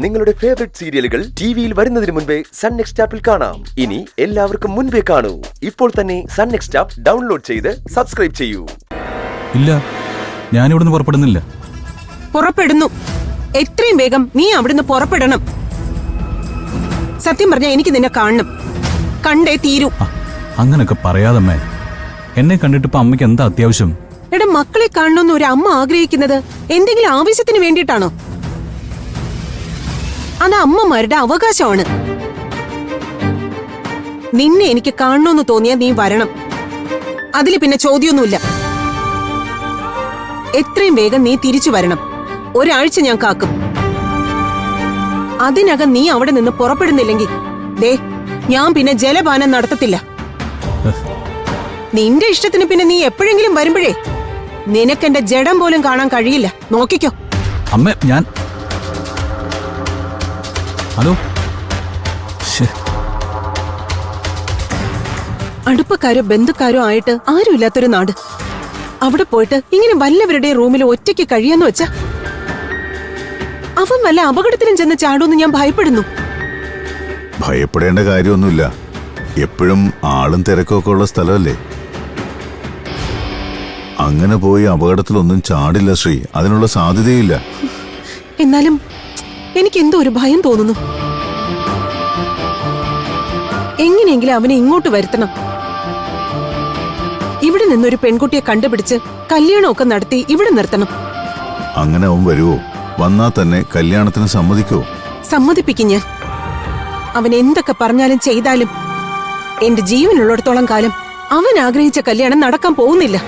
നിങ്ങളുടെ ഫേവറേറ്റ് സീരിയലുകൾ ടിവിയിൽ വരുന്നതിന് മുൻപേ സൺ നെക്സ്റ്റ് ആപ്പിൽ കാണാം. ഇനി എല്ലാവർക്കും മുൻപേ കാണൂ. ഇപ്പോൾ തന്നെ സൺ നെക്സ്റ്റ് ആപ്പ് ഡൗൺലോഡ് ചെയ്ത് സബ്സ്ക്രൈബ് ചെയ്യൂ. ഇല്ല, ഞാനിവിടുന്ന് പുറപ്പെടുന്നില്ല. പുറപ്പെടുന്നു. എത്രയും വേഗം നീ അവിടുന്ന് പുറപ്പെടണം. സത്യം പറഞ്ഞാൽ എനിക്ക് നിന്നെ കാണണം. കണ്ടേ തീരൂ. അങ്ങനൊക്കെ പറയാതമ്മേ. എന്നെ കണ്ടിട്ട് ഇപ്പൊ അമ്മയ്ക്ക് എന്താ അത്യാവശ്യം? എടാ, മക്കളെ കാണണമെന്ന് ഒരു അമ്മ ആഗ്രഹിക്കുന്നത് എന്തെങ്കിലും ആവശ്യത്തിന് വേണ്ടിയിട്ടാണോ? അത് അമ്മമാരുടെ അവകാശമാണ്. നിന്നെ എനിക്ക് കാണണമെന്ന് തോന്നിയാൽ നീ വരണം. അതില് പിന്നെ ചോദ്യമൊന്നുമില്ല. എത്രയും വേഗം നീ തിരിച്ചു വരണം. ഒരാഴ്ച ഞാൻ കാക്കും. അതിനകം നീ അവിടെ നിന്ന് പുറപ്പെടുന്നില്ലെങ്കിൽ ദേ, ഞാൻ പിന്നെ ജലപാനം നടത്തത്തില്ല. നിന്റെ ഇഷ്ടത്തിന് പിന്നെ നീ എപ്പോഴെങ്കിലും വരുമ്പോഴേ നിനക്കെന്റെ ജഡം പോലും കാണാൻ കഴിയില്ല. നോക്കിക്കോ. അമ്മ, ഞാൻ ഹലോ. അടുപ്പക്കാരോ ബന്ധുക്കാരോ ആയിട്ട് ആരുമില്ലാത്തൊരു നാട്. അവിടെ പോയിട്ട് ഇങ്ങനെ വല്ലവരുടെ റൂമിൽ ഒറ്റയ്ക്ക് കഴിയാന്ന് വെച്ചാ അവൻ വല്ല അപകടത്തിലും ചെന്ന് ചാടുമെന്ന് ഞാൻ ഭയപ്പെടുന്നു. ഭയപ്പെടേണ്ട കാര്യമൊന്നുമില്ല. എപ്പോഴും ആളും തിരക്കൊക്കെ ഉള്ള സ്ഥലമല്ലേ. അങ്ങനെ പോയി അപകടത്തിലൊന്നും ചാടില്ല ശ്രീ. അതിനുള്ള സാധ്യതയില്ല. എന്നാലും എനിക്ക് എന്തോ ഒരു ഭയം തോന്നുന്നു. എങ്ങനെയെങ്കിലും അവനെ ഇങ്ങോട്ട് വരുത്തണം. ഇവിടെ നിന്നൊരു പെൺകുട്ടിയെ കണ്ടുപിടിച്ച് കല്യാണമൊക്കെ നടത്തി ഇവിടെ നിർത്തണം. അങ്ങനെ അവൻ വരുവോ? വന്നാൽ തന്നെ കല്യാണത്തിന് സമ്മതിക്കോ? സമ്മതിപ്പിക്കും ഞാൻ. അവൻ എന്തൊക്കെ പറഞ്ഞാലും ചെയ്താലും എന്റെ ജീവനുള്ളിടത്തോളം കാലം അവൻ ആഗ്രഹിച്ച കല്യാണം നടക്കാൻ പോകുന്നില്ല.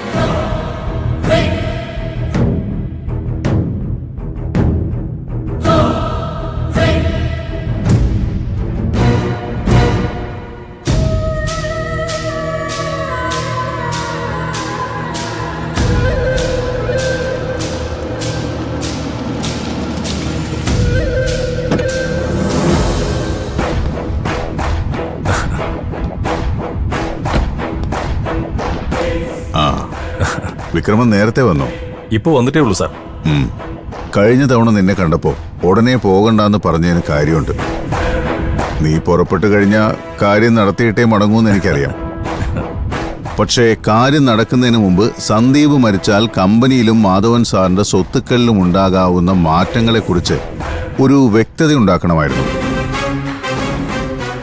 വിക്രമൻ നേരത്തെ വന്നോ? ഇപ്പൊ വന്നിട്ടേ ഉള്ളൂ സാർ. കഴിഞ്ഞ തവണ നിന്നെ കണ്ടപ്പോ ഉടനെ പോകണ്ടെന്ന് പറഞ്ഞതിന് കാര്യമുണ്ട്. നീ പുറപ്പെട്ടു കഴിഞ്ഞാൽ കാര്യം നടത്തിയിട്ടേ മടങ്ങൂന്ന് എനിക്കറിയാം. പക്ഷേ കാര്യം നടക്കുന്നതിന് മുമ്പ് സന്ദീപ് മരിച്ചാൽ കമ്പനിയിലും മാധവൻ സാറിന്റെ സ്വത്തുക്കളിലും ഉണ്ടാകാവുന്ന മാറ്റങ്ങളെക്കുറിച്ച് ഒരു വ്യക്തത ഉണ്ടാക്കണമായിരുന്നു.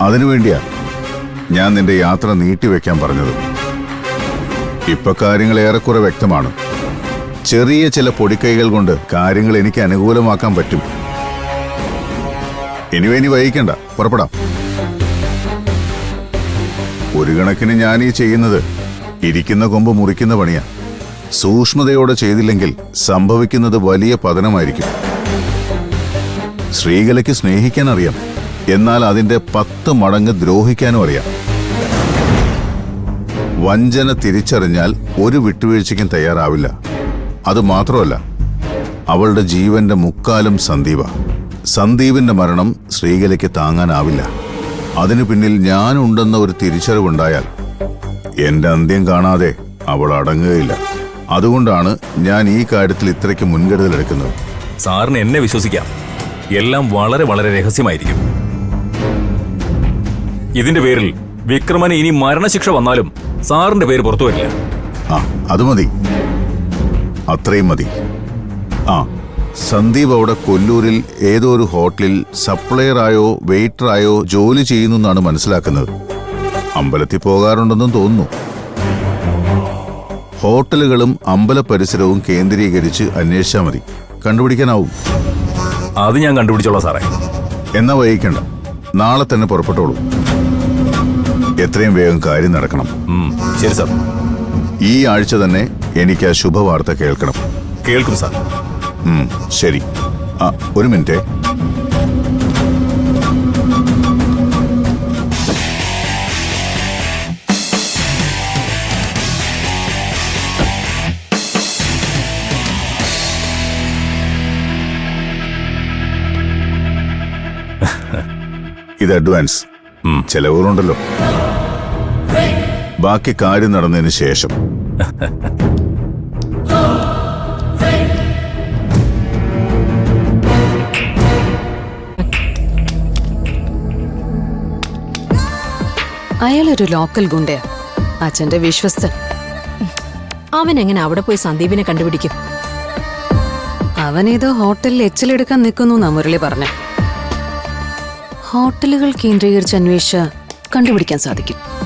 അതിനുവേണ്ടിയാ ഞാൻ നിന്റെ യാത്ര നീട്ടിവെക്കാൻ പറഞ്ഞത്. ഇപ്പൊ കാര്യങ്ങൾ ഏറെക്കുറെ വ്യക്തമാണ്. ചെറിയ ചില പൊടിക്കൈകൾ കൊണ്ട് കാര്യങ്ങൾ എനിക്ക് അനുകൂലമാക്കാൻ പറ്റും. ഇനി വൈകിക്കണ്ട, പുറപ്പെടാം. ഒരു കണക്കിന് ഞാൻ ഈ ചെയ്യുന്നത് ഇരിക്കുന്ന കൊമ്പ് മുറിക്കുന്ന പണിയാ. സൂക്ഷ്മതയോടെ ചെയ്തില്ലെങ്കിൽ സംഭവിക്കുന്നത് വലിയ പതനമായിരിക്കും. ശ്രീകലയ്ക്ക് സ്നേഹിക്കാൻ അറിയാം, എന്നാൽ അതിന്റെ 10 മടങ്ങ് ദ്രോഹിക്കാനും അറിയാം. വഞ്ചന തിരിച്ചറിഞ്ഞാൽ ഒരു വിട്ടുവീഴ്ചയ്ക്കും തയ്യാറാവില്ല. അതുമാത്രമല്ല, അവളുടെ ജീവന്റെ മുക്കാലും സന്ദീപ. സന്ദീപിന്റെ മരണം ശ്രീകലയ്ക്ക് താങ്ങാനാവില്ല. അതിനു പിന്നിൽ ഞാനുണ്ടെന്ന ഒരു തിരിച്ചറിവുണ്ടായാൽ എന്റെ അന്ത്യം കാണാതെ അവൾ അടങ്ങുകയില്ല. അതുകൊണ്ടാണ് ഞാൻ ഈ കാര്യത്തിൽ ഇത്രയ്ക്ക് മുൻകരുതലെടുക്കുന്നത്. സാറിന് എന്നെ വിശ്വസിക്കാം. എല്ലാം വളരെ വളരെ രഹസ്യമായിരിക്കും. ഇതിന്റെ പേരിൽ വിക്രമന് ഇനി മരണശിക്ഷ വന്നാലും സാറിന്റെ പേര് പുറത്തു വരില്ല. അത് മതി, അത്രയും മതി. സന്ദീപ് അവിടെ കൊല്ലൂരിൽ ഏതോ ഒരു ഹോട്ടലിൽ സപ്ലയറായോ വെയിറ്ററായോ ജോലി ചെയ്യുന്നെന്നാണ് മനസ്സിലാക്കുന്നത്. അമ്പലത്തിൽ പോകാറുണ്ടെന്നും തോന്നുന്നു. ഹോട്ടലുകളും അമ്പല പരിസരവും കേന്ദ്രീകരിച്ച് അന്വേഷിച്ചാൽ മതി, കണ്ടുപിടിക്കാനാവും. അത് ഞാൻ കണ്ടുപിടിച്ചോളാം സാറേ. എന്നാ വൈകിക്കണ്ട, നാളെ തന്നെ പുറപ്പെട്ടോളൂ. എത്രയും വേഗം കാര്യം നടക്കണം. ശരി സാർ. ഈ ആഴ്ച തന്നെ എനിക്ക് ആ ശുഭവാർത്ത കേൾക്കണം. കേൾക്കും സാർ. ശരി. ഒരു മിനിറ്റ്. ഇത് അഡ്വാൻസ്. ചെലവുകളുണ്ടല്ലോ. ബാക്കി കാര്യം നടന്നതിന് ശേഷം. അയാളൊരു ലോക്കൽ ഗുണ്ടയാ, അച്ഛന്റെ വിശ്വസ്തൻ. അവൻ എങ്ങനെ അവിടെ പോയി സന്ദീപിനെ കണ്ടുപിടിക്കും? അവനേതോ ഹോട്ടലിൽ എച്ചിലെടുക്കാൻ നിൽക്കുന്നു മുരളി പറഞ്ഞ. ഹോട്ടലുകൾ കേന്ദ്രീകരിച്ച് അന്വേഷിച്ച് കണ്ടുപിടിക്കാൻ സാധിക്കും.